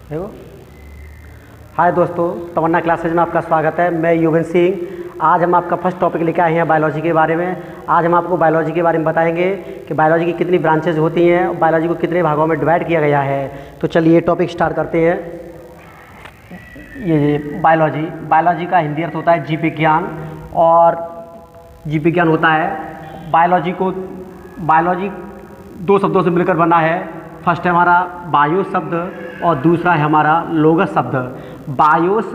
देखो। हाय दोस्तों, तमन्ना क्लासेज में आपका स्वागत है। मैं युगेंद्र सिंह। आज हम आपका फर्स्ट टॉपिक लेकर आए हैं बायोलॉजी के बारे में। आज हम आपको बायोलॉजी के बारे में बताएंगे कि बायोलॉजी की कितनी ब्रांचेज होती हैं और बायोलॉजी को कितने भागों में डिवाइड किया गया है। तो चलिए टॉपिक स्टार्ट करते हैं। ये बायोलॉजी का हिंदी अर्थ होता है जीव विज्ञान, और जीव विज्ञान होता है बायोलॉजी दो शब्दों से मिलकर बना है। फर्स्ट है हमारा बायो शब्द और दूसरा है हमारा लोगस शब्द। बायोस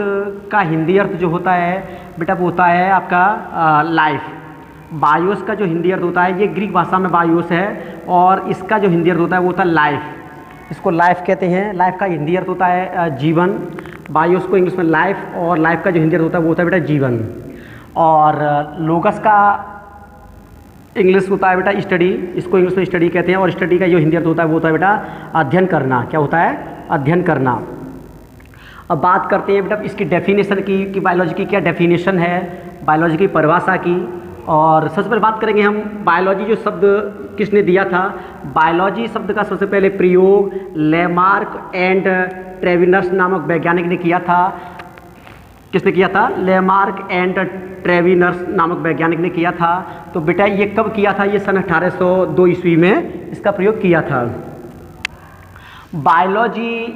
का हिंदी अर्थ जो होता है बेटा वो होता है आपका लाइफ। बायोस का जो हिंदी अर्थ होता है, ये ग्रीक भाषा में बायोस है, और इसका जो हिंदी अर्थ होता है वो होता है लाइफ। इसको लाइफ कहते हैं। लाइफ का हिंदी अर्थ होता है जीवन। बायोस को इंग्लिश में लाइफ, और लाइफ का जो हिंदी अर्थ होता है वो होता है बेटा जीवन। और लोगस का इंग्लिश होता है बेटा स्टडी। इसको इंग्लिश में स्टडी कहते हैं, और स्टडी का जो हिंदी अर्थ होता है वो होता है बेटा अध्ययन करना। क्या होता है? अध्ययन करना। अब बात करते हैं बेटा इसकी डेफिनेशन की कि बायोलॉजी की क्या डेफिनेशन है, बायोलॉजी की परिभाषा की। और सबसे पहले बात करेंगे हम बायोलॉजी जो शब्द किसने दिया था। बायोलॉजी शब्द का सबसे पहले प्रयोग लेमार्क एंड ट्रेविनस नामक वैज्ञानिक ने किया था। किसने किया था? लेमार्क एंड ट्रेविनस नामक वैज्ञानिक ने किया था। तो बेटा ये कब किया था? ये सन 1802 ईस्वी में इसका प्रयोग किया था। बायोलॉजी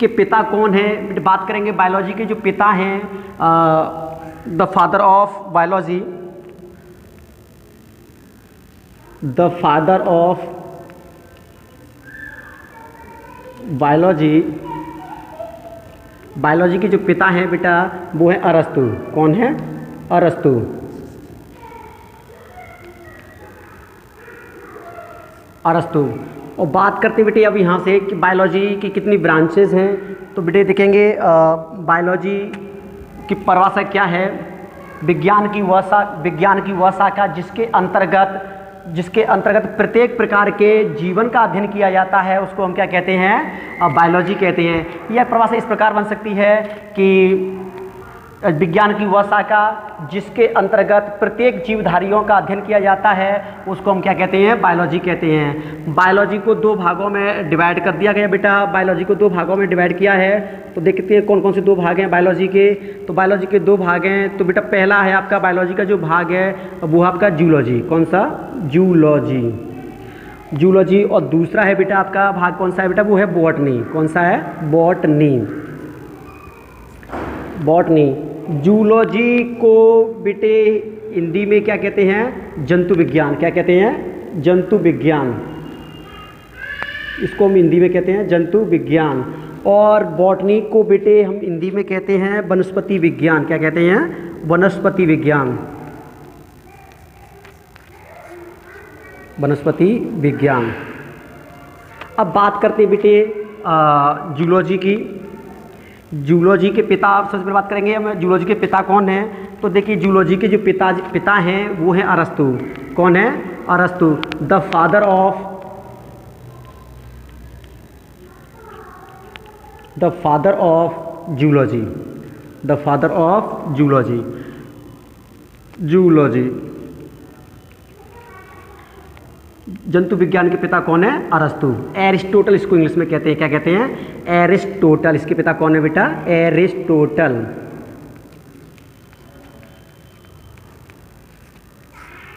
के पिता कौन है? बात करेंगे बायोलॉजी के जो पिता हैं, the father of biology, the father of biology के जो पिता हैं बेटा वो है अरस्तु। कौन है? अरस्तु। और बात करते हैं बेटे अब यहाँ से कि बायोलॉजी की कितनी ब्रांचेज हैं। तो बेटे देखेंगे बायोलॉजी की परिभाषा क्या है। विज्ञान की वह शाखा जिसके अंतर्गत प्रत्येक प्रकार के जीवन का अध्ययन किया जाता है, उसको हम क्या कहते हैं? बायोलॉजी कहते हैं। यह परिभाषा इस प्रकार बन सकती है कि विज्ञान की वह शाखा जिसके अंतर्गत प्रत्येक जीवधारियों का अध्ययन किया जाता है, उसको हम क्या कहते हैं? बायोलॉजी कहते हैं। बायोलॉजी को दो भागों में डिवाइड कर दिया गया बेटा। बायोलॉजी को दो भागों में डिवाइड किया है। तो देखते हैं कौन कौन से दो भाग हैं बायोलॉजी के। तो बायोलॉजी के दो भाग हैं। तो बेटा पहला है आपका बायोलॉजी का जो भाग है वो आपका जूलॉजी। कौन सा? जूलॉजी। और दूसरा है बेटा आपका भाग कौन सा है बेटा? वो है बॉटनी। कौन सा है? बॉटनी। जूलॉजी को बेटे हिंदी में क्या कहते हैं? जंतु विज्ञान। क्या कहते हैं? जंतु विज्ञान। इसको हम हिंदी में कहते हैं जंतु विज्ञान। और बॉटनी को बेटे हम हिंदी में कहते हैं वनस्पति विज्ञान। क्या कहते हैं? वनस्पति विज्ञान। अब बात करते हैं बेटे जूलॉजी की। जूलॉजी के पिता, आप सबसे पहले बात करेंगे हम जूलॉजी के पिता कौन है। तो देखिए जूलॉजी के जो पिता हैं वो हैं अरस्तु। कौन है? अरस्तु। The father of zoology. जंतु विज्ञान के पिता कौन है? अरस्तु। एरिस्टोटल इसको इंग्लिश में कहते हैं। क्या कहते हैं? एरिस्टोटल। इसके पिता कौन है बेटा? एरिस्टोटल।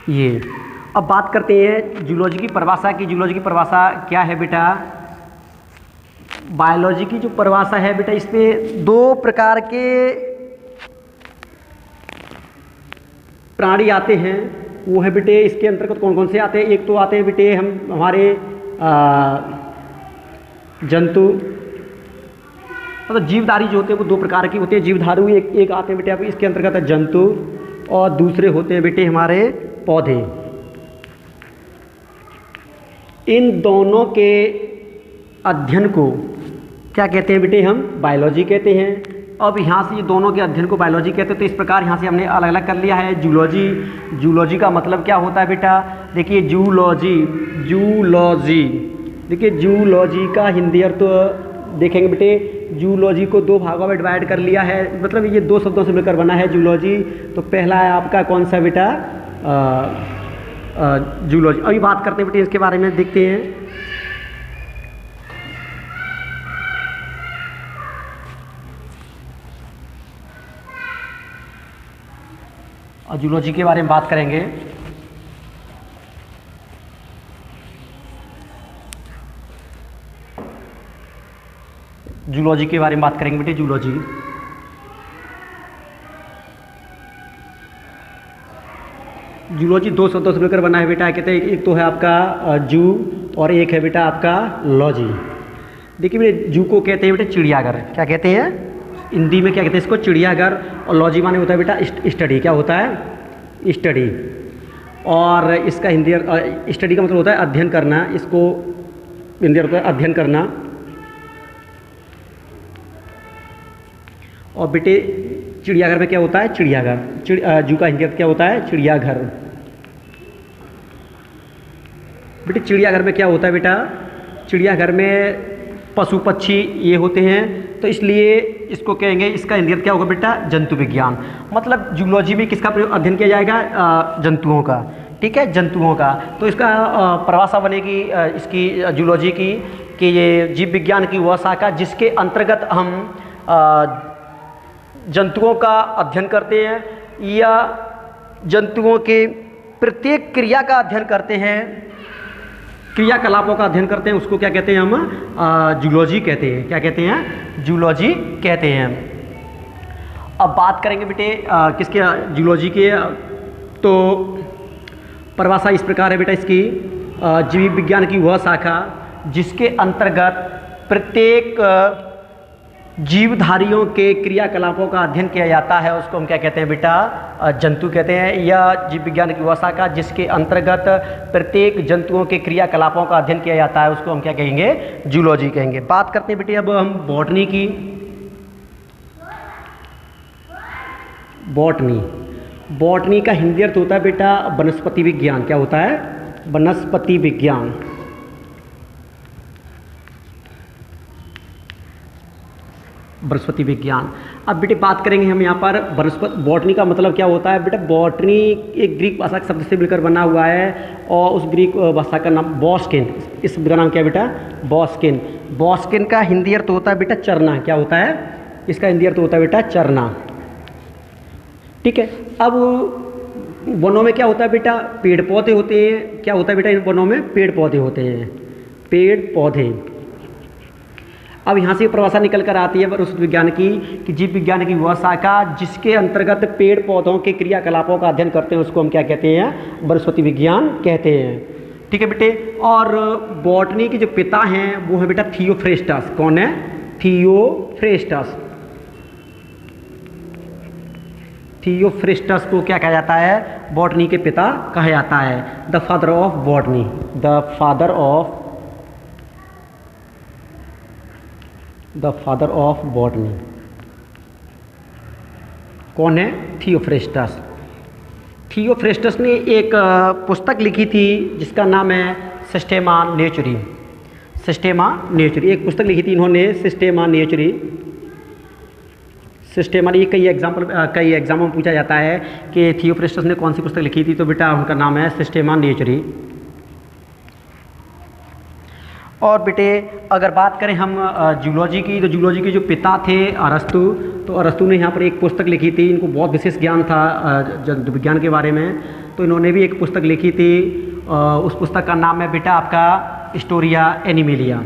ये अब बात करते हैं जूलॉजी की परिभाषा की। जूलॉजी की परिभाषा क्या है बेटा? बायोलॉजी की जो परिभाषा है बेटा, इसमें दो प्रकार के प्राणी आते हैं। वो है बेटे इसके अंतर्गत कौन कौन से आते हैं? एक तो आते हैं बेटे हम हमारे जंतु, मतलब जीवधारी जो होते हैं वो दो प्रकार के होते हैं। जीवधारू एक आते हैं बेटे आप इसके अंतर्गत है जंतु, और दूसरे होते हैं बेटे हमारे पौधे। इन दोनों के अध्ययन को क्या कहते हैं बेटे? हम बायोलॉजी कहते हैं। अब यहाँ से ये दोनों के अध्ययन को बायोलॉजी कहते हैं। तो इस प्रकार यहाँ से हमने अलग अलग कर लिया है। जूलॉजी का मतलब क्या होता है बेटा? देखिए जूलॉजी देखिए जूलॉजी का हिंदी अर्थ देखेंगे बेटे। जूलॉजी को दो भागों में डिवाइड कर लिया है, मतलब ये दो शब्दों से मिलकर बना है जूलॉजी। तो पहला है आपका कौन सा बेटा? जूलॉजी। अभी बात करते हैं बेटे इसके बारे में, देखते हैं। और जूलॉजी के बारे में बात करेंगे। जूलॉजी के बारे में बात करेंगे बेटे। जूलॉजी जूलॉजी दो शब्दों से मिलकर बना है बेटा। कहते हैं एक तो है आपका जू और एक है बेटा आपका लॉजी। देखिए बेटे, जू को कहते हैं बेटा चिड़ियाघर। क्या कहते हैं हिंदी में, क्या कहते हैं इसको? चिड़ियाघर। और लॉजी माने होता है बेटा स्टडी। क्या होता है? स्टडी। और इसका हिंदी स्टडी का मतलब होता है अध्ययन करना। इसको हिंदी होता है अध्ययन करना। और बेटे चिड़ियाघर में क्या होता है? चिड़ियाघर। जू का हिंदी क्या होता है? चिड़ियाघर। बेटे चिड़ियाघर में क्या होता है बेटा? चिड़ियाघर में पशु पक्षी ये होते हैं, तो इसलिए इसको कहेंगे, इसका हिंदी क्या होगा बेटा? जंतु विज्ञान। मतलब जूलॉजी में किसका अध्ययन किया जाएगा? जंतुओं का। ठीक है, जंतुओं का। तो इसका परिभाषा बनेगी इसकी जूलॉजी की कि ये जीव विज्ञान की वह शाखा जिसके अंतर्गत हम जंतुओं का अध्ययन करते हैं या जंतुओं के प्रत्येक क्रिया का अध्ययन करते हैं, क्रियाकलापों का अध्ययन करते हैं, उसको क्या कहते हैं? हम जूलॉजी कहते हैं। क्या कहते हैं? जूलॉजी कहते हैं। अब बात करेंगे बेटे किसके? जूलॉजी के। तो परिभाषा इस प्रकार है बेटा इसकी, जीव विज्ञान की वह शाखा जिसके अंतर्गत प्रत्येक जीवधारियों के क्रियाकलापों का अध्ययन किया जाता है, उसको हम क्या कहते हैं बेटा? जंतु कहते हैं। या जीव विज्ञान की वह शाखा जिसके अंतर्गत प्रत्येक जंतुओं के क्रियाकलापों का अध्ययन किया जाता है, उसको हम क्या कहेंगे? जूलॉजी कहेंगे। बात करते हैं बेटे अब हम बॉटनी की। बॉटनी, बॉटनी का हिंदी अर्थ होता है बेटा वनस्पति विज्ञान। क्या होता है? वनस्पति विज्ञान। वनस्पति विज्ञान। अब बेटे बात करेंगे हम यहाँ पर वनस्पति। बॉटनी का मतलब क्या होता है बेटा? बॉटनी एक ग्रीक भाषा के शब्द से मिलकर बना हुआ है और उस ग्रीक भाषा का नाम बॉस्किन। इस शब्द का नाम क्या है बेटा? बॉस्किन। बॉस्किन का हिंदी अर्थ होता है बेटा चरना। क्या होता है? इसका हिंदी अर्थ होता है बेटा चरना। ठीक है। अब वनों में क्या होता है बेटा? पेड़ पौधे होते हैं। क्या होता है बेटा? इन वनों में पेड़ पौधे होते हैं। पेड़ पौधे। अब यहाँ से परिभाषा निकल कर आती है वनस्पति विज्ञान की कि जीव विज्ञान की वह शाखा जिसके अंतर्गत पेड़ पौधों के क्रियाकलापों का अध्ययन करते हैं, उसको हम क्या कहते हैं? वनस्पति विज्ञान कहते हैं। ठीक है बेटे। और बॉटनी के जो पिता हैं वो है बेटा थियोफ्रेस्टस। कौन है? थियोफ्रेस्टस। थियोफ्रेस्टस को क्या कहा जाता है? बॉटनी के पिता कहा जाता है। The father of botany. The father of botany. कौन है? थियोफ्रेस्टस। थियोफ्रेस्टस ने एक पुस्तक लिखी थी जिसका नाम है सिस्टेमा नेचुरी। सिस्टेमा नेचुरी एक पुस्तक लिखी थी इन्होंने, सिस्टेमा नेचुरी। सिस्टेमा, ये कई एग्जामों में पूछा जाता है कि थियोफ्रेस्टस ने कौन सी पुस्तक लिखी थी, तो बेटा उनका नाम है सिस्टेमा नेचुरी। और बेटे अगर बात करें हम जूलॉजी की, तो जूलॉजी के जो पिता थे अरस्तु, तो अरस्तु ने यहाँ पर एक पुस्तक लिखी थी। इनको बहुत विशेष ज्ञान था जंतु विज्ञान के बारे में, तो इन्होंने भी एक पुस्तक लिखी थी। उस पुस्तक का नाम है बेटा आपका हिस्टोरिया एनिमेलिया।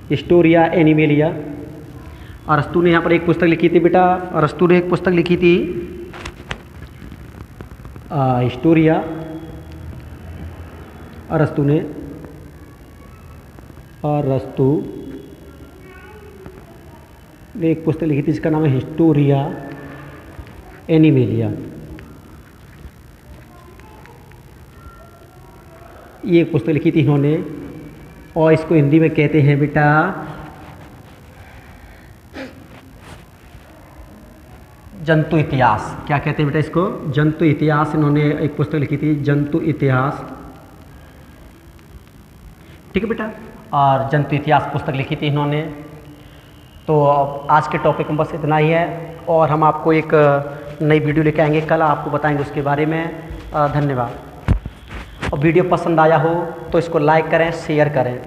Historia animalia. अरस्तु ने यहाँ पर एक पुस्तक लिखी थी बेटा। अरस्तु ने एक पुस्तक लिखी थी हिस्टोरिया। अरस्तु ने एक पुस्तक लिखी थी जिसका नाम है हिस्टोरिया एनिमेलिया। ये एक पुस्तक लिखी थी इन्होंने और इसको हिंदी में कहते हैं बेटा जंतु इतिहास। क्या कहते हैं बेटा इसको? जंतु इतिहास। इन्होंने एक पुस्तक लिखी थी जंतु इतिहास। ठीक है बेटा। और जंतु इतिहास पुस्तक लिखी थी इन्होंने। तो आज के टॉपिक में बस इतना ही है और हम आपको एक नई वीडियो लेके आएंगे कल, आपको बताएंगे उसके बारे में। धन्यवाद। और वीडियो पसंद आया हो तो इसको लाइक करें, शेयर करें।